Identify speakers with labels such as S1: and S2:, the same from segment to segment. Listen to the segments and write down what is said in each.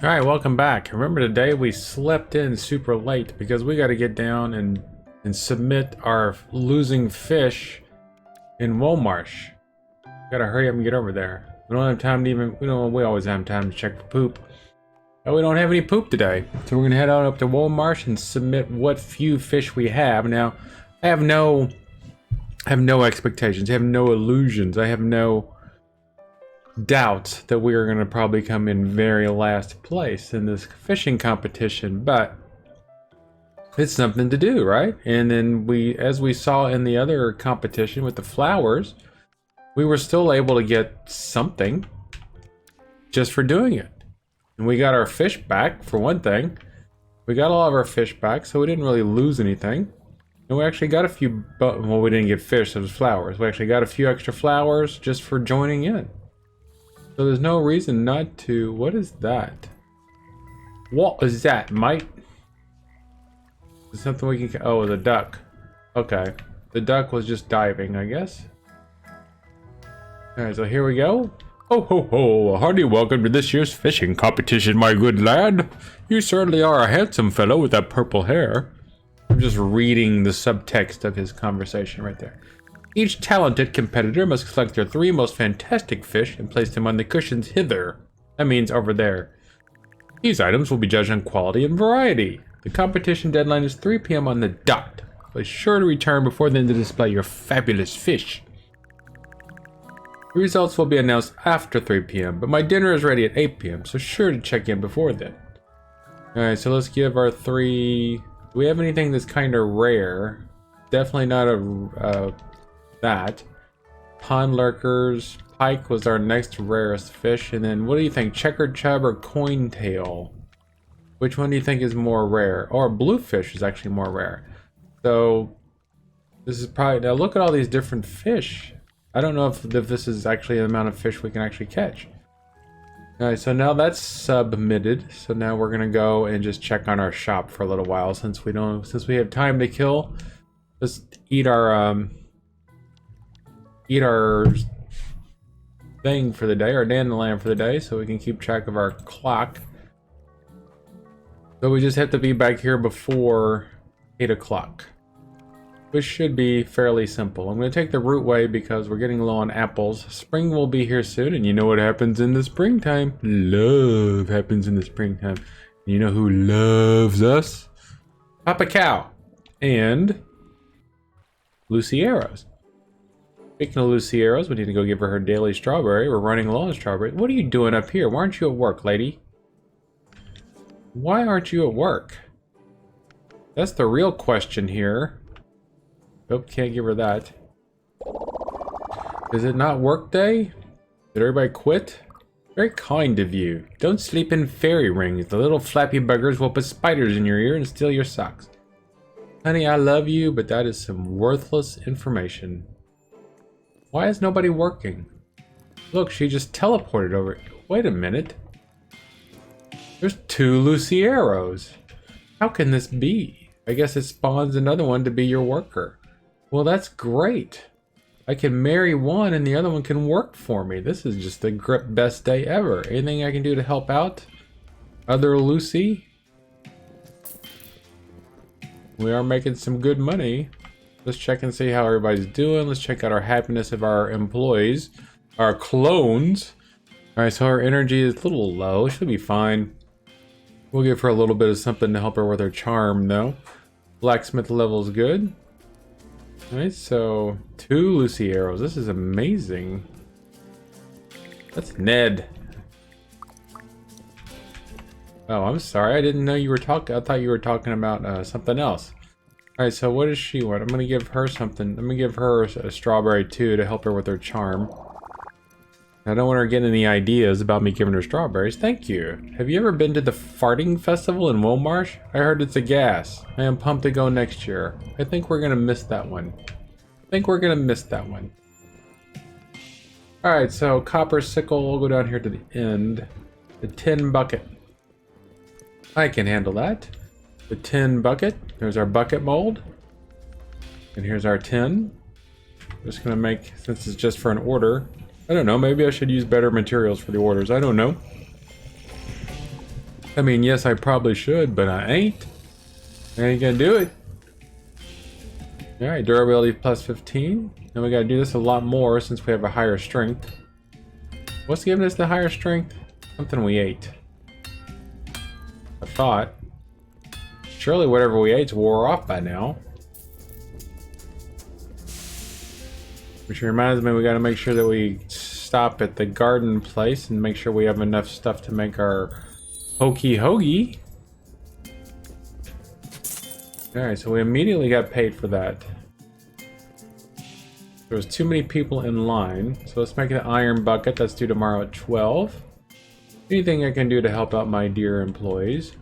S1: All right, welcome back. Remember today we slept in super late because we got to get down and submit our losing fish in Woolmarsh. Gotta hurry up and get over there. We don't have time to even. We always have time to check for poop. But we don't have any poop today, so we're gonna head on up to Woolmarsh and submit what few fish we have. Now, I have no expectations. I have no illusions. I have no doubt that we are going to probably come in very last place in this fishing competition, but it's something to do, right? And then as we saw in the other competition with the flowers, we were still able to get something just for doing it. And we got our fish back, for one thing. We got all of our fish back, so we didn't really lose anything. And we actually got a few, well, we didn't get fish, it was flowers. We actually got a few extra flowers just for joining in. So there's no reason not to. What is that? What is that, mate? Is something we can. Oh, the duck. Okay. The duck was just diving, I guess. Alright, so here we go. Ho ho ho! A hearty welcome to this year's fishing competition, my good lad. You certainly are a handsome fellow with that purple hair. I'm just reading the subtext of his conversation right there. Each talented competitor must select their 3 most fantastic fish and place them on the cushions hither. That means over there. These items will be judged on quality and variety. The competition deadline is 3 p.m. on the dot. Be sure to return before then to display your fabulous fish. The results will be announced after 3 p.m., but my dinner is ready at 8 p.m., so sure to check in before then. Alright, so let's give our 3... Do we have anything that's kind of rare? Definitely not a... that. Pond lurkers. Pike was our next rarest fish. And then what do you think? Checkered chub or coin tail? Which one do you think is more rare? Or bluefish is actually more rare. So this is probably, now look at all these different fish. I don't know if this is actually the amount of fish we can actually catch. Alright, so now that's submitted. So now we're gonna go and just check on our shop for a little while since we have time to kill. Let's eat our thing for the day, our dandelion for the day, so we can keep track of our clock. So we just have to be back here before 8 o'clock, which should be fairly simple. I'm going to take the root way because we're getting low on apples. Spring will be here soon, and you know what happens in the springtime? Love happens in the springtime. You know who loves us? Papa Cow and Lucy Arrows. Speaking of Lucy Arrows, we need to go give her daily strawberry. We're running low on strawberry. What are you doing up here? Why aren't you at work, lady? Why aren't you at work? That's the real question here. Nope, can't give her that. Is it not work day? Did everybody quit? Very kind of you. Don't sleep in fairy rings. The little flappy buggers will put spiders in your ear and steal your socks. Honey, I love you, but that is some worthless information. Why is nobody working? Look, she just teleported over. Wait a minute. There's 2 Lucy Arrows. How can this be? I guess it spawns another one to be your worker. Well, that's great. I can marry one and the other one can work for me. This is just the best day ever. Anything I can do to help out? Other Lucy? We are making some good money. Let's check and see how everybody's doing. Let's check out our happiness of our employees. Our clones. Alright, so our energy is a little low. She'll be fine. We'll give her a little bit of something to help her with her charm, though. Blacksmith level's good. Alright, so 2 Lucy Arrows. This is amazing. That's Ned. Oh, I'm sorry. I didn't know you were talking. I thought you were talking about something else. Alright, so what does she want? I'm gonna give her something. I'm gonna give her a strawberry too to help her with her charm. I don't want her getting any ideas about me giving her strawberries. Thank you. Have you ever been to the farting festival in Woolmarsh? I heard it's a gas. I am pumped to go next year. I think we're gonna miss that one. Alright, so copper sickle. We'll go down here to the end. The tin bucket. I can handle that. The tin bucket. There's our bucket mold. And here's our tin. Just gonna make, since it's just for an order, I don't know, maybe I should use better materials for the orders. I don't know. I mean, yes, I probably should, but I ain't. I ain't gonna do it. Alright, durability plus 15. And we gotta do this a lot more since we have a higher strength. What's giving us the higher strength? Something we ate. I thought. Surely whatever we ate's wore off by now. Which reminds me we gotta make sure that we stop at the garden place and make sure we have enough stuff to make our hokey hoagie. Alright, so we immediately got paid for that. There was too many people in line, so let's make an iron bucket. That's due tomorrow at 12. Anything I can do to help out my dear employees.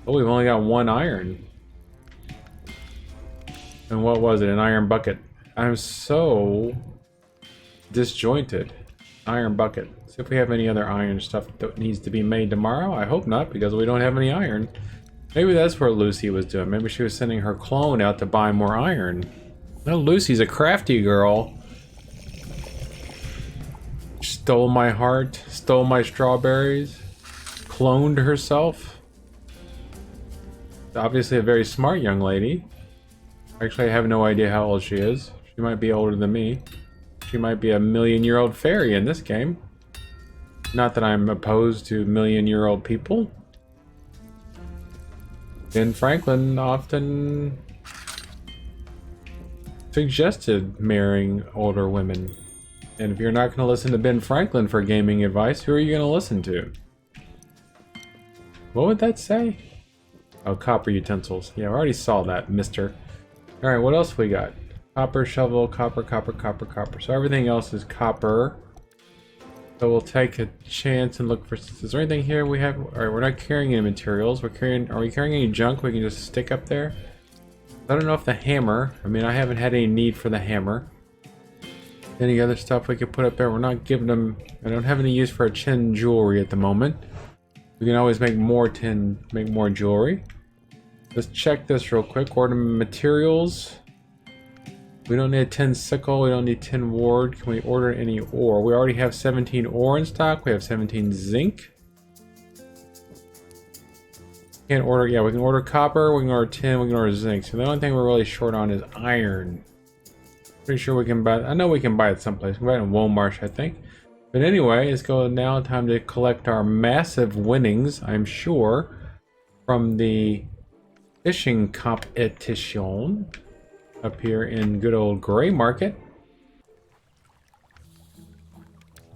S1: Oh, we've only got one iron. And what was it? An iron bucket. I'm so disjointed. Iron bucket. See if we have any other iron stuff that needs to be made tomorrow. I hope not, because we don't have any iron. Maybe that's what Lucy was doing. Maybe she was sending her clone out to buy more iron. No, Lucy's a crafty girl. Stole my heart, stole my strawberries, cloned herself. Obviously a very smart young lady. Actually, I have no idea how old she is. She might be older than me. She might be a million-year-old fairy in this game. Not that I'm opposed to million-year-old people. Ben Franklin often suggested marrying older women. And if you're not going to listen to Ben Franklin for gaming advice, who are you going to listen to? What would that say? Oh, copper utensils. Yeah, I already saw that, mister. Alright, what else we got? Copper, shovel, copper, copper, copper, copper. So everything else is copper. So we'll take a chance and look for... Is there anything here we have? Alright, we're not carrying any materials. Are we carrying any junk we can just stick up there? I don't know if the hammer... I mean, I haven't had any need for the hammer. Any other stuff we could put up there? We're not giving them... I don't have any use for a tin jewelry at the moment. We can always make more tin... Make more jewelry. Let's check this real quick. Order materials. We don't need a tin sickle. We don't need tin ward. Can we order any ore? We already have 17 ore in stock. We have 17 zinc. Can't order... Yeah, we can order copper. We can order tin. We can order zinc. So the only thing we're really short on is iron. Pretty sure we can buy... I know we can buy it someplace. We can buy it in Womarsh, I think. But anyway, it's going now time to collect our massive winnings, I'm sure, from the fishing competition up here in good old Gray Market.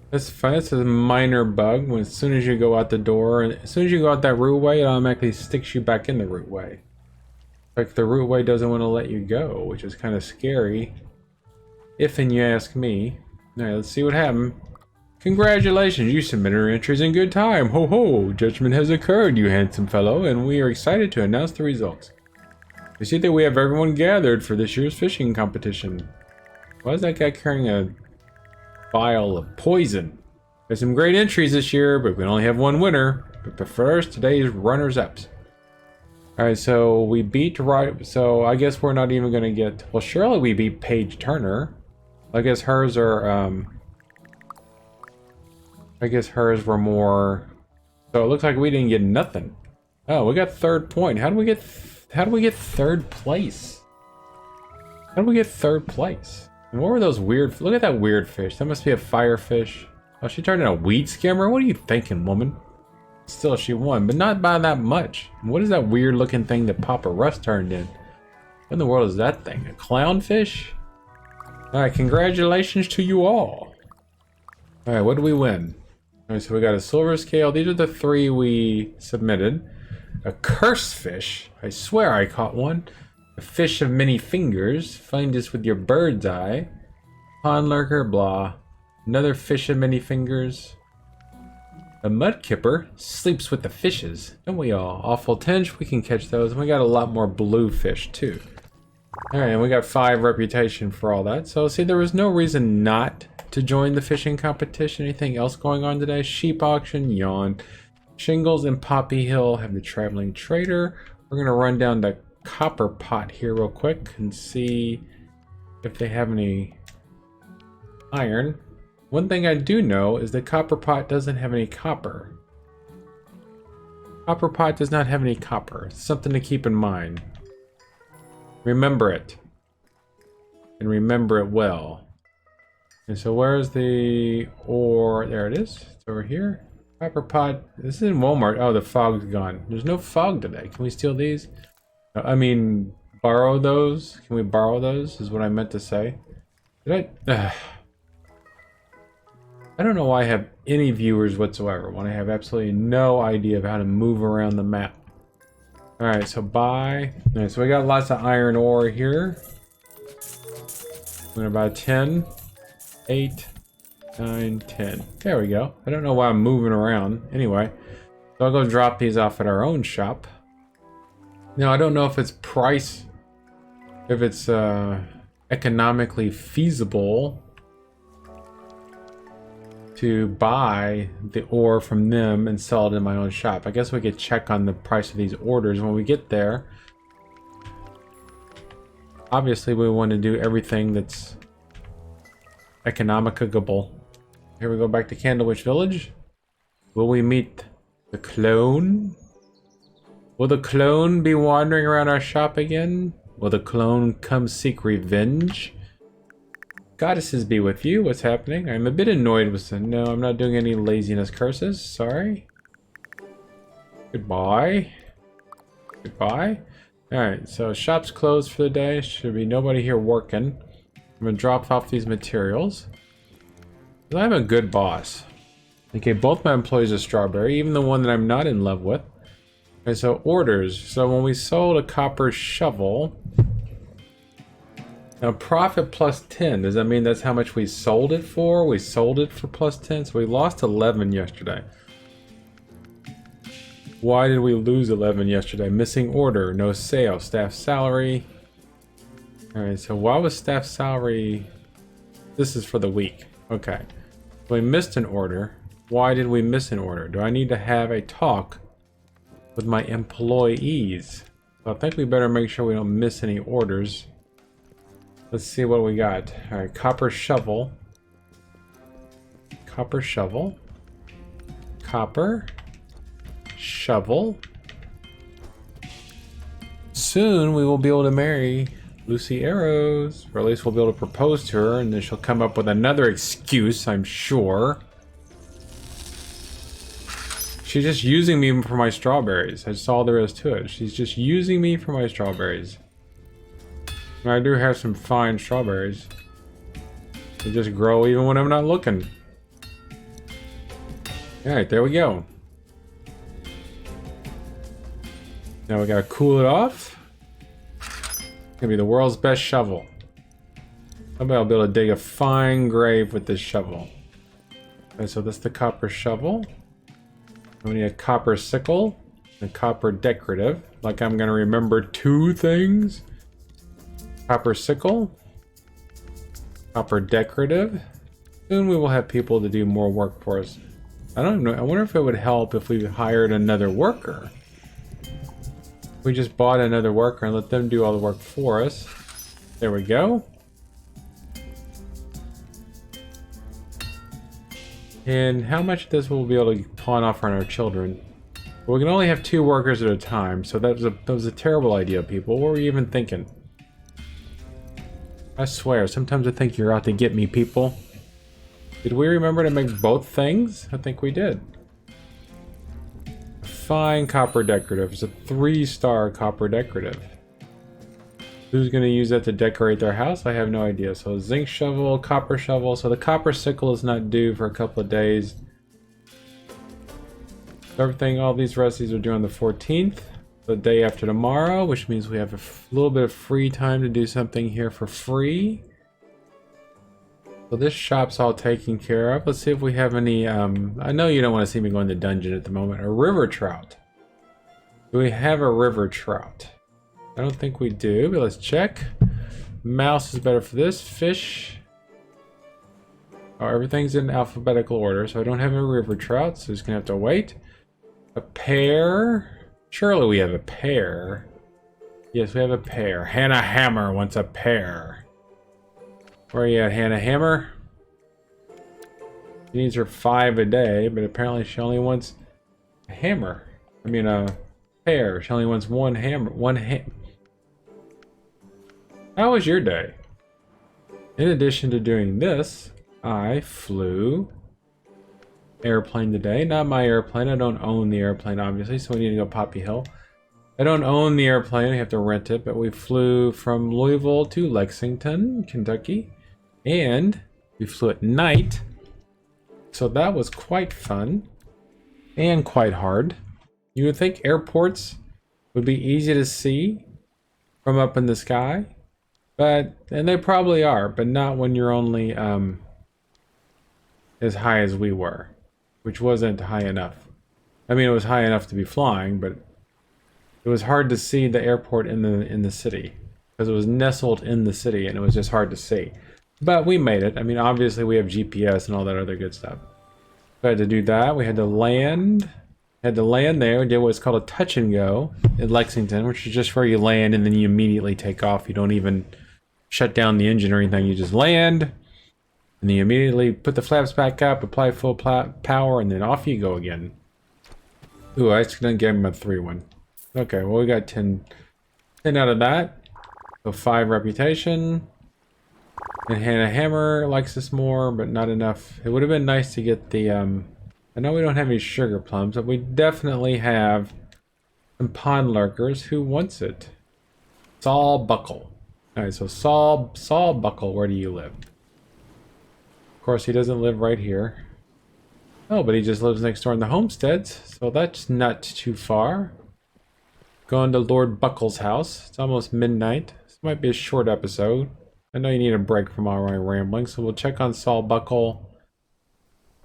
S1: That's fine. This is a minor bug. When as soon as you go out the door, and as soon as you go out that rootway, it automatically sticks you back in the rootway. Like the rootway doesn't want to let you go, which is kind of scary. If and you ask me. Alright, let's see what happened. Congratulations, you submitted your entries in good time. Ho ho, judgment has occurred, you handsome fellow, and we are excited to announce the results. We see that we have everyone gathered for this year's fishing competition. Why is that guy carrying a vial of poison? There's some great entries this year, but we only have one winner. But first, today's runners-ups. Alright, so we beat right. So I guess we're not even going to get. Well, surely we beat Paige Turner. I guess hers are. I guess hers were more. So it looks like we didn't get nothing. Oh, we got third point. How do we get? How do we get third place? How do we get third place? And what were those weird? Look at that weird fish. That must be a firefish. Oh, she turned into a weed skimmer. What are you thinking, woman? Still, she won, but not by that much. What is that weird looking thing that Papa Russ turned in? What in the world is that thing? A clownfish? Alright, congratulations to you all. Alright, what do we win? Alright, so we got a silver scale. These are the three we submitted. A curse fish. I swear I caught one. A fish of many fingers. Find us with your bird's eye. Pond lurker, blah. Another fish of many fingers. A mud kipper sleeps with the fishes. Don't we all? Awful tinge, we can catch those. And we got a lot more blue fish too. Alright, and we got 5 reputation for all that. So see, there was no reason not to join the fishing competition. Anything else going on today? Sheep auction, yawn. Shingles and Poppy Hill have the traveling trader. We're gonna run down to Copper Pot here real quick and see if they have any iron. One thing I do know is that Copper Pot doesn't have any copper. Copper pot does not have any copper. Something to keep in mind. Remember it. And remember it well. And so where's the ore? There it is. It's over here. Copper pot. This is in Walmart. Oh, the fog's gone. There's no fog today. Can we steal these? I mean, borrow those? Can we borrow those? Is what I meant to say. Did I? I don't know why I have any viewers whatsoever when I have absolutely no idea of how to move around the map. Alright, so buy. Alright, so we got lots of iron ore here. We're about 10, 8, 9, 10. There we go. I don't know why I'm moving around. Anyway, so I'll go drop these off at our own shop. Now, I don't know if it's economically feasible to buy the ore from them and sell it in my own shop. I guess we could check on the price of these orders when we get there. Obviously, we want to do everything that's economicable. Here we go back to Candlewick Village. Will we meet the clone? Will the clone be wandering around our shop again? Will the clone come seek revenge? Goddesses be with you. What's happening? I'm a bit annoyed with them. No, I'm not doing any laziness curses. Sorry. Goodbye. Goodbye. Alright, so shop's closed for the day. Should be nobody here working. I'm gonna drop off these materials. I'm a good boss. Okay, both my employees are strawberry, even the one that I'm not in love with. Okay, so orders. So when we sold a copper shovel... Now, profit plus 10, does that mean that's how much we sold it for? We sold it for plus 10, so we lost 11 yesterday. Why did we lose 11 yesterday? Missing order, no sale, staff salary. Alright, so why was staff salary... This is for the week. Okay. So we missed an order. Why did we miss an order? Do I need to have a talk with my employees? So I think we better make sure we don't miss any orders. Let's see what we got. Alright, copper shovel. Copper shovel. Copper. Shovel. Soon we will be able to marry Lucy Arrows. Or at least we'll be able to propose to her, and then she'll come up with another excuse, I'm sure. She's just using me for my strawberries. That's all there is to it. She's just using me for my strawberries. I do have some fine strawberries. They just grow even when I'm not looking. Alright, there we go. Now we gotta cool it off. It's gonna be the world's best shovel. Maybe I'll be able to dig a fine grave with this shovel. Okay, so that's the copper shovel. We need a copper sickle, and a copper decorative. Like I'm gonna remember two things. Copper sickle, copper decorative. Soon we will have people to do more work for us. I don't know. I wonder if it would help if we hired another worker. We just bought another worker and let them do all the work for us. There we go. And how much of this will we be able to pawn off on our children? Well, we can only have 2 workers at a time, so that was a terrible idea, people. What were you even thinking? I swear, sometimes I think you're out to get me, people. Did we remember to make both things? I think we did. Fine copper decorative. It's a 3-star copper decorative. Who's going to use that to decorate their house? I have no idea. So zinc shovel, copper shovel. So the copper sickle is not due for a couple of days. Everything, all these recipes are due on the 14th. The day after tomorrow, which means we have a little bit of free time to do something here for free. So this shop's all taken care of. Let's see if we have any, I know you don't want to see me go in the dungeon at the moment. A river trout. Do we have a river trout? I don't think we do, but let's check. Mouse is better for this. Fish. Oh, everything's in alphabetical order, so I don't have a river trout, so just gonna have to wait. A pear. Surely we have a pear. Yes, we have a pear. Hannah Hammer wants a pear. Where are you at, Hannah Hammer? She needs her 5 a day, but apparently she only wants a hammer. I mean, a pear. She only wants one hammer. One ham. How was your day? In addition to doing this, I flew airplane today. Not my airplane. I don't own the airplane, obviously, so we need to go Poppy Hill. I don't own the airplane. I have to rent it, but we flew from Louisville to Lexington, Kentucky, and we flew at night. So that was quite fun and quite hard. You would think airports would be easy to see from up in the sky, and they probably are, but not when you're only as high as we were, which wasn't high enough. I mean, it was high enough to be flying, but it was hard to see the airport in the city because it was nestled in the city and it was just hard to see. But we made it. I mean, obviously we have GPS and all that other good stuff. We had to do that. We had to land. Had to land there. We did what's called a touch and go in Lexington, which is just where you land and then you immediately take off. You don't even shut down the engine or anything. You just land and then you immediately put the flaps back up, apply full power, and then off you go again. Ooh, I just didn't give him a 3-1. Okay, well we got 10 out of that. So 5 reputation. And Hannah Hammer likes this more, but not enough. It would have been nice to get the, I know we don't have any sugar plums, but we definitely have some pond lurkers. Who wants it? Saul Buckle. Alright, so Saul Buckle, where do you live? Of course, he doesn't live right here. Oh, but he just lives next door in the homesteads, so that's not too far. Going to Lord Buckle's house. It's almost midnight. This might be a short episode. I know you need a break from all my rambling, so we'll check on Saul Buckle.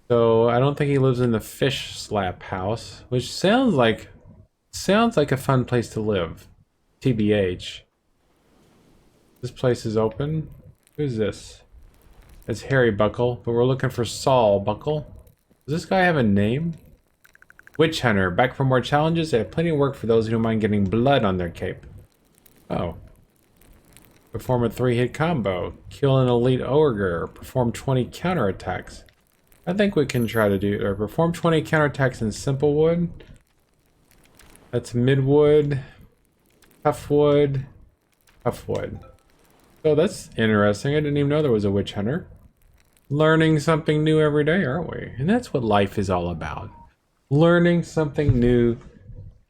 S1: So I don't think he lives in the fish slap house, which sounds like a fun place to live. TBH. This place is open. Who's this? It's Harry Buckle, but we're looking for Saul Buckle. Does this guy have a name? Witch Hunter. Back for more challenges. They have plenty of work for those who don't mind getting blood on their cape. Oh. Perform a 3-hit combo. Kill an elite ogre. Perform 20 counterattacks. I think we can try to do, or perform 20 counterattacks in simple wood. That's midwood, tough wood, tough wood. So that's interesting. I didn't even know there was a witch hunter. Learning something new every day, aren't we? And that's what life is all about. Learning something new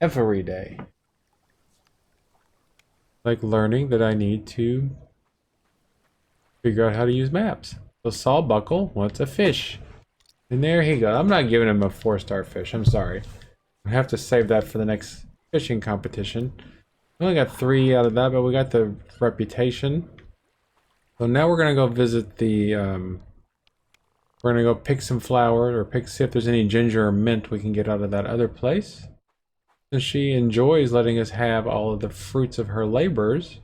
S1: every day. Like learning that I need to figure out how to use maps. So Saul Buckle wants a fish. And there he goes. I'm not giving him a 4-star fish. I'm sorry. I have to save that for the next fishing competition. We only got 3 out of that, but we got the reputation. So now we're going to go visit the... we're going to go pick some flowers or see if there's any ginger or mint we can get out of that other place. Since she enjoys letting us have all of the fruits of her labors,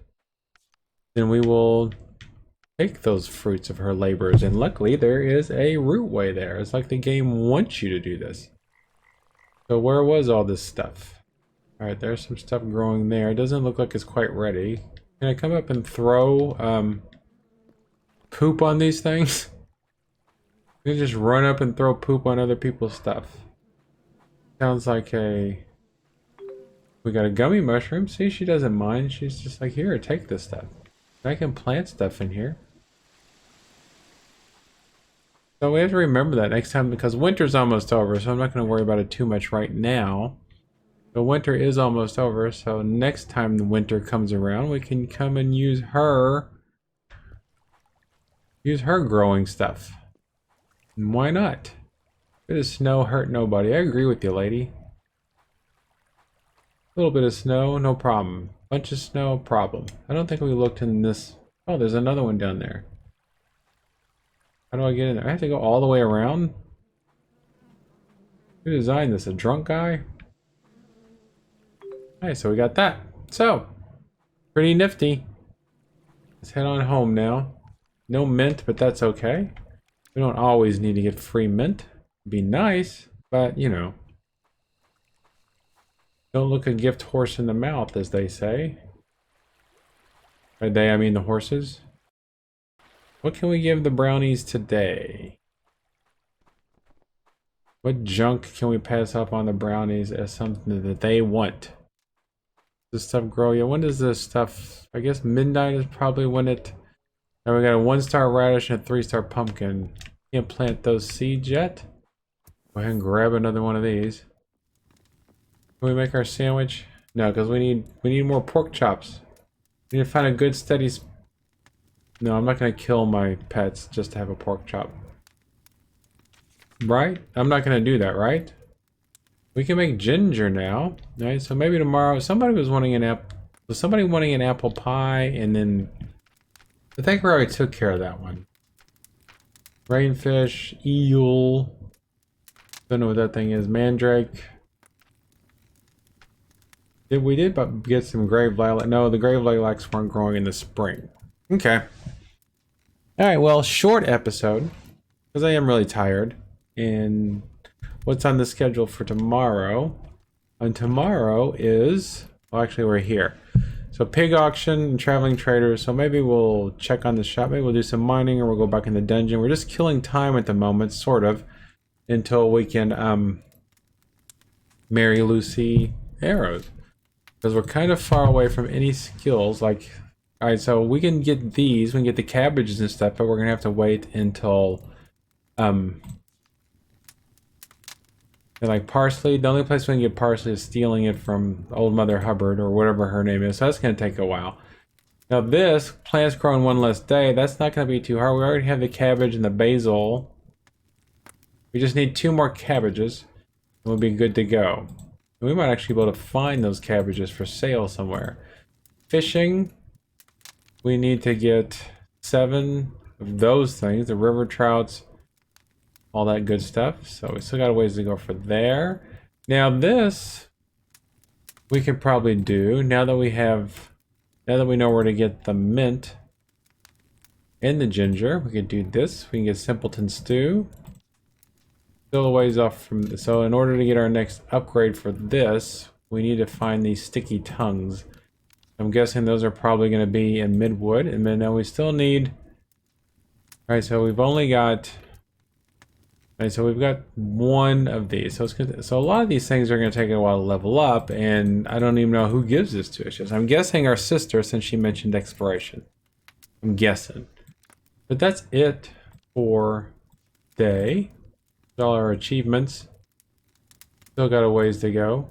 S1: then we will take those fruits of her labors. And luckily there is a rootway there. It's like the game wants you to do this. So where was all this stuff? Alright, there's some stuff growing there. It doesn't look like it's quite ready. Can I come up and throw poop on these things? You can just run up and throw poop on other people's stuff. Sounds like a... We got a gummy mushroom. See, she doesn't mind. She's just like, here, take this stuff. I can plant stuff in here. So we have to remember that next time, because winter's almost over, so I'm not going to worry about it too much right now. But winter is almost over, so next time the winter comes around, we can come and use her growing stuff. And why not? Bit of snow hurt nobody. I agree with you, lady. A little bit of snow, no problem. Bunch of snow, problem. I don't think we looked in this. Oh, there's another one down there. How do I get in there? I have to go all the way around? Who designed this? A drunk guy? Alright, so we got that. So, pretty nifty. Let's head on home now. No mint, but that's okay. We don't always need to get free mint. It'd be nice, but you know. Don't look a gift horse in the mouth, as they say. By they, I mean the horses. What can we give the brownies today? What junk can we pass up on the brownies as something that they want? This stuff grow? Yeah, when does this stuff... I guess midnight is probably when it... Now we got a 1-star radish and a 3-star pumpkin. Can't plant those seeds yet. Go ahead and grab another one of these. Can we make our sandwich? No, because we need more pork chops. We need to find a good steady... No, I'm not going to kill my pets just to have a pork chop. Right? I'm not going to do that, right? We can make ginger now. Right? So maybe tomorrow... Somebody was wanting an apple... Was somebody wanting an apple pie? And then... I think we already took care of that one. Rainfish, eel... Don't know what that thing is. Mandrake. We did but get some grave lilac. No, the grave lilacs weren't growing in the spring. Okay. Alright, well, short episode. Because I am really tired. And what's on the schedule for tomorrow? And tomorrow is... Well, actually, we're here. So pig auction and traveling traders. So maybe we'll check on the shop. Maybe we'll do some mining or we'll go back in the dungeon. We're just killing time at the moment, sort of. Until we can marry Lucy arrows. Because we're kind of far away from any skills. Like, alright, so we can get these, we can get the cabbages and stuff, but we're gonna have to wait until and like parsley. The only place we can get parsley is stealing it from Old Mother Hubbard or whatever her name is. So that's gonna take a while. Now this, plants grow in one less day, that's not gonna be too hard. We already have the cabbage and the basil. We just need 2 more cabbages and we'll be good to go. And we might actually be able to find those cabbages for sale somewhere. Fishing, we need to get 7 of those things, the river trouts, all that good stuff. So we still got a ways to go for there. Now this, we could probably do, now that we know where to get the mint and the ginger, we could do this. We can get simpleton stew. Still a ways off from... So in order to get our next upgrade for this, we need to find these sticky tongues. I'm guessing those are probably going to be in Midwood. And then now we still need... Alright, so we've only got... Alright, so we've got 1 of these. So, so a lot of these things are going to take a while to level up. And I don't even know who gives this to us. I'm guessing our sister, since she mentioned exploration. I'm guessing. But that's it for today. All our achievements. Still got a ways to go.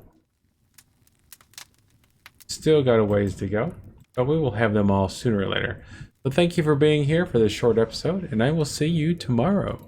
S1: Still got a ways to go. But we will have them all sooner or later. So thank you for being here for this short episode, and I will see you tomorrow.